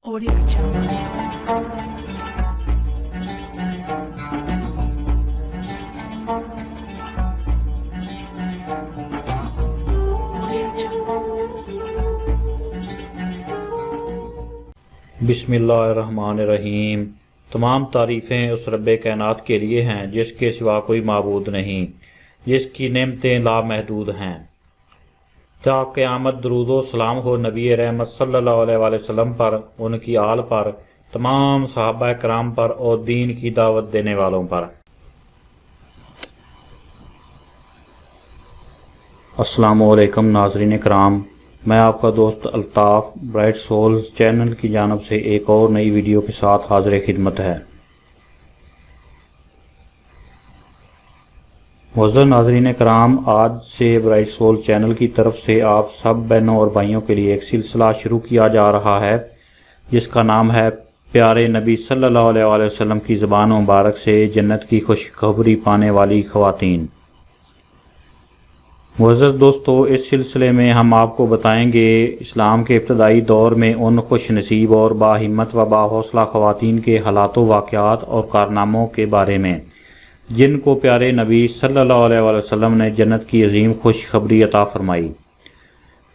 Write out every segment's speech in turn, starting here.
Audio Jungle. Audio Jungle. बिस्मिल्लाहिर्रहमानिर्रहीम। तमाम तारीफ़ें उस रब्बे कायनात के लिए हैं जिसके सिवा कोई माबूद नहीं, जिसकी नेमतें लामहदूद हैं। ता क़यामत दरूदो सलाम हो नबी रहमत सल्लल्लाहु अलैहि वसल्लम पर, उनकी आल पर, तमाम सहाबा कराम पर और दीन की दावत देने वालों पर। अस्सलामु अलैकुम नाज़रीन कराम, मैं आपका दोस्त अल्ताफ़ ब्राइट सोल्स चैनल की जानब से एक और नई वीडियो के साथ हाज़िर खिदमत है। मुअज़्ज़ज़ नाज़रीन कराम, आज से ब्राइट सोल चैनल की तरफ से आप सब बहनों और भाइयों के लिए एक सिलसिला शुरू किया जा रहा है जिसका नाम है प्यारे नबी सल्लल्लाहु अलैहि वसल्लम की ज़बान मुबारक से जन्नत की खुशखबरी पाने वाली ख़वातीन। मुअज़्ज़ज़ दोस्तों, इस सिलसिले में हम आपको बताएंगे इस्लाम के इब्तदाई दौर में उन खुश नसीब और बाहिम्मत व बाहौसला ख़वातीन के हालातों, वाक़यात और कारनामों के बारे में जिनको प्यारे नबी सल्लल्लाहु अलैहि वसल्लम ने जन्नत की अजीम खुशखबरी अता फरमाई।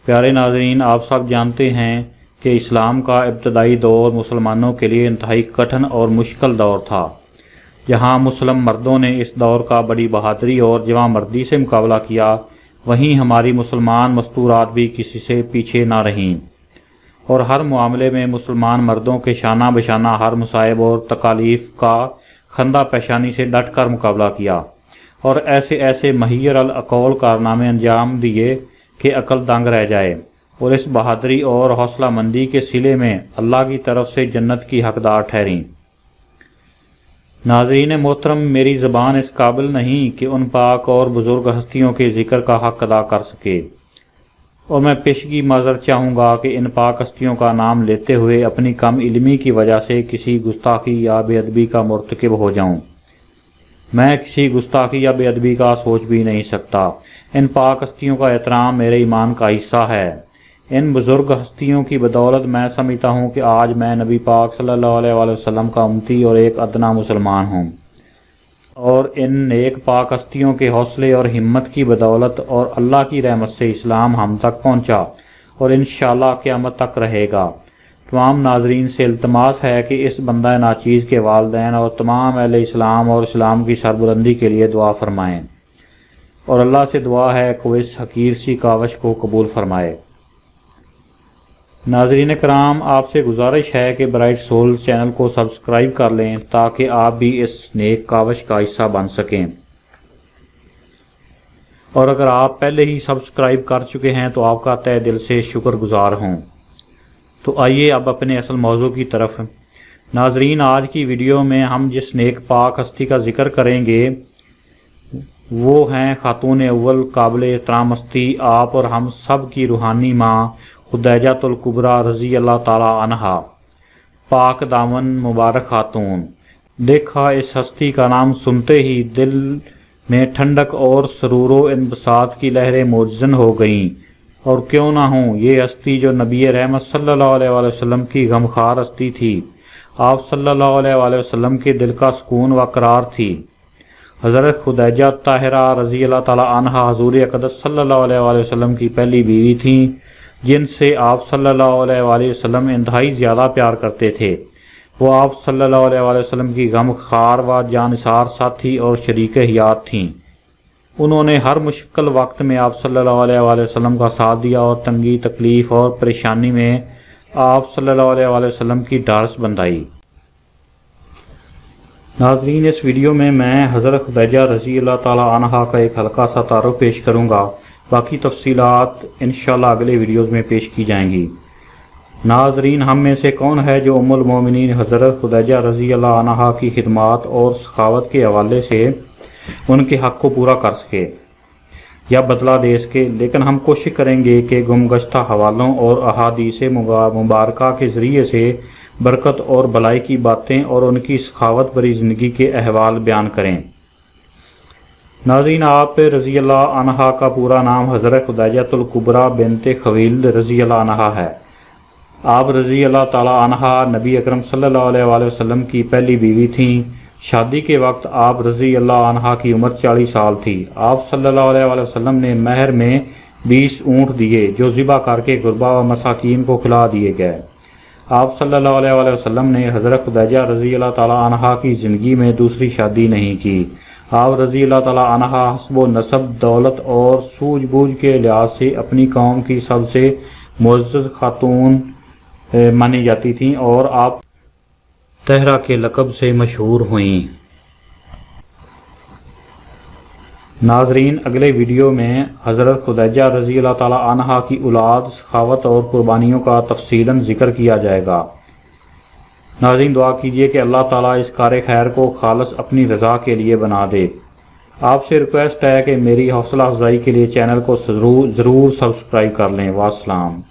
प्यारे नाज़रीन, आप सब जानते हैं कि इस्लाम का इब्तदाई दौर मुसलमानों के लिए इंतहाई कठिन और मुश्किल दौर था। जहाँ मुस्लिम मर्दों ने इस दौर का बड़ी बहादुरी और जवांमर्दी से मुकाबला किया, वहीं हमारी मुसलमान मस्तूरात भी किसी से पीछे ना रहीं और हर मामले में मुसलमान मर्दों के शाना बशाना हर मुसाइब और तकालीफ का खंदा पेशानी से डट कर मुकाबला किया और ऐसे ऐसे महियर अल अकौल कारनामे अंजाम दिए कि अकल दंग रह जाए और इस बहादुरी और हौसला मंदी के सिले में अल्लाह की तरफ से जन्नत की हकदार ठहरीं। नाज़रीन मोहतरम, मेरी ज़बान इस काबिल नहीं कि उन पाक और बुज़ुर्ग हस्तियों के ज़िक्र का हक़ अदा कर सके और मैं पेशगी माज़रत चाहूँगा कि इन पाक हस्तियों का नाम लेते हुए अपनी कम इल्मी की वजह से किसी गुस्ताखी या बेअदबी का मुर्तकिब हो जाऊँ। मैं किसी गुस्ताखी या बेअदबी का सोच भी नहीं सकता। इन पाक हस्तियों का एहतराम मेरे ईमान का हिस्सा है। इन बुज़ुर्ग हस्तियों की बदौलत मैं समझता हूँ कि आज मैं नबी पाक सल्लल्लाहु अलैहि वसल्लम का उम्मती और एक अदना मुसलमान हूँ और इन नेक पाक हस्तियों के हौसले और हिम्मत की बदौलत और अल्लाह की रहमत से इस्लाम हम तक पहुँचा और इंशाअल्लाह क़यामत तक रहेगा। तमाम नाजरीन से इल्तमास है कि इस बंदा नाचीज़ के वालिदैन और तमाम अहले इस्लाम और इस्लाम की सरबुलंदी के लिए दुआ फरमाएँ और अल्लाह से दुआ है कि इस हकीर सी कावश को कबूल फरमाए। नाज़रीन कराम, आपसे गुजारिश है कि ब्राइट सोल्स चैनल को सब्सक्राइब कर लें ताकि आप भी इस नेक कावश का हिस्सा बन सकें और अगर आप पहले ही सब्सक्राइब कर चुके हैं तो आपका तहे दिल से शुक्रगुजार हूँ। तो आइए अब अपने असल मौजू की तरफ। नाज़रीन, आज की वीडियो में हम जिस नेक पाक हस्ती का जिक्र करेंगे वो हैं खातून अव्वल काबिल एहतराम हस्ती, आप और हम सब की रूहानी माँ खुदैजातुल कुबरा रज़ी अल्लाह ताला अन्हा, पाक दामन मुबारक खातून। देखा, इस हस्ती का नाम सुनते ही दिल में ठंडक और सरूरो इंबसात की लहरें मौजन हो गईं। और क्यों ना हूँ ये हस्ती जो नबी रहमत सल्लल्लाहु अलैहि वसल्लम की गमखार हस्ती थी, आप सल्लल्लाहु अलैहि वसल्लम के दिल का सुकून व करार थी। हज़रत खुदैजा ताहिरा रज़ी अल्लाह ताला अन्हा हुज़ूर अक़दस सल्लल्लाहु अलैहि वसल्लम की पहली बीवी थीं जिनसे आप सल्लल्लाहु अलैहि वसल्लम इंतहाई ज़्यादा प्यार करते थे। वो आप सल्लल्लाहु अलैहि वसल्लम की गमखार व जानसार साथी और शरीक हयात थीं। उन्होंने हर मुश्किल वक्त में आप सल्लल्लाहु अलैहि वसल्लम का साथ दिया और तंगी तकलीफ़ और परेशानी में आप सल्लल्लाहु अलैहि वसल्लम की ढाढ़स बंधाई। नाज़रीन, इस वीडियो में मैं हज़रत खुदैजा रज़ी अल्लाह ताला अन्हा का एक हल्का सा तारुफ पेश करूँगा। बाकी तफसीलात इंशाअल्लाह अगले वीडियोज़ में पेश की जाएंगी। नाज़रीन, हम में से कौन है जो उम्मुल मोमिनीन हज़रत खुदैजा रज़ी अल्लाह अन्हा की खिदमात और सखावत के हवाले से उनके हक़ को पूरा कर सके या बदला दे सके। लेकिन हम कोशिश करेंगे कि गुमगश्ता हवालों और अहादीस मुबारका के ज़रिए से बरकत और भलाई की बातें और उनकी सखावत भरी ज़िंदगी के अहवाल बयान करें। नाज़रीन, आप रज़ी अल्लाह अन्हा का पूरा नाम हज़रत खुदैजातुल कुबरा बिन्ते खवील रज़ी अल्लाह अन्हा है آپ رضی اللہ تعالی عنہا نبی اکرم صلی اللہ علیہ وآلہ وسلم کی پہلی بیوی تھیں۔ شادی کے وقت آپ رضی اللہ عنہا کی عمر 40 سال تھی۔ آپ صلی اللہ علیہ وآلہ وسلم نے مہر میں 20 اونٹ دیے جو ذبح کر کے غربا و مساکین کو کھلا دیے گئے۔ آپ صلی اللہ علیہ وآلہ وسلم نے حضرت خدیجہ رضی اللہ تعالی عنہا کی زندگی میں دوسری شادی نہیں کی۔ آپ رضی اللہ تعالی عنہا حسب و نسب، دولت اور سوجھ بوجھ کے لحاظ سے اپنی قوم کی سب سے معزز خاتون مانی جاتی تھیں اور آپ طہرہ کے لقب سے مشہور ہوئیں۔ ناظرین، اگلے ویڈیو میں حضرت خدیجہ رضی اللہ تعالی عنہا کی اولاد، سخاوت اور قربانیوں کا تفصیلاً ذکر کیا جائے گا۔ ناظرین، دعا کیجیے کہ اللہ تعالیٰ اس کار خیر کو خالص اپنی رضا کے لیے بنا دے۔ آپ سے ریکویسٹ ہے کہ میری حوصلہ افزائی کے لیے چینل کو ضرور سبسکرائب کر لیں۔ والسلام۔